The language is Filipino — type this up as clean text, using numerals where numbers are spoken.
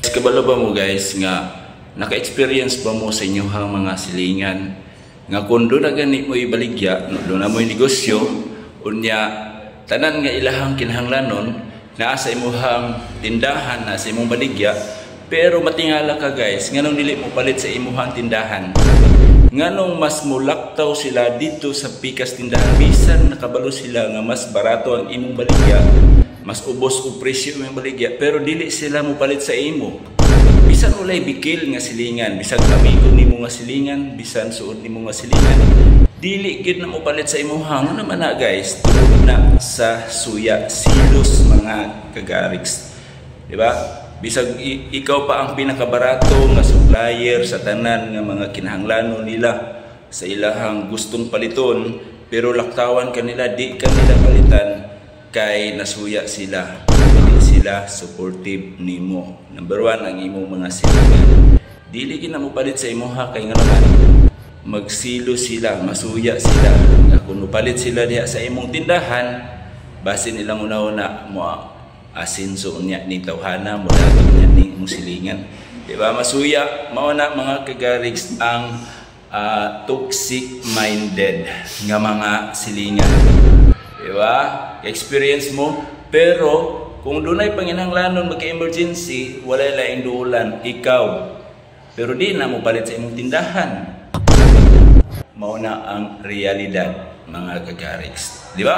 Kabalo ba mo guys nga naka-experience ba mo sa inyong mga silingan nga kung doon na gani mo ibaligya, doon na mo yung negosyo, unya tanan nga ilahang kinahanglanon na sa imuhang tindahan, na sa imong baligya, pero matingala ka guys, nganong dili mo palit sa imuhang tindahan, nganong mas mulaktaw sila dito sa pikas tindahan, bisan nakabalo sila nga mas barato ang imong baligya, mas ubos o presyo yung baligya, pero dili sila mo palit sa imo. Bisan ulay bikil nga silingan, bisan amigo nimo nga silingan, bisan suod nimo nga silingan, dili gid na mo palit sa imuhang. Ano naman na guys, tungod na sa suya silos mga kagariks, di ba? Bisag ikaw pa ang pinakabarato nga supplier sa tanan nga mga kinahanglanon nila sa ilahang gustong paliton, pero laktawan kanila di kanila palitan kay nasuya sila. Sila supportive nimo. Number 1 ang imo mga silingan. Dili gid na mo palit sa imuha kay nga naman magsilo sila, masuya sila. Kung palit sila diha sa imong tindahan, basin nilang una-una mo asinso niya ni tawhana mo dato niya ni imong silingan. Di ba? Masuya mao na mga kagarigs ang toxic minded nga mga silingan. Di ba? Experience mo, pero kung dunay panginahanglanon magka-emergency, wala laing duulan, ikaw. Pero di na mo palit sa imong tindahan. Mao na ang realidad, mga kagarigs. Di ba?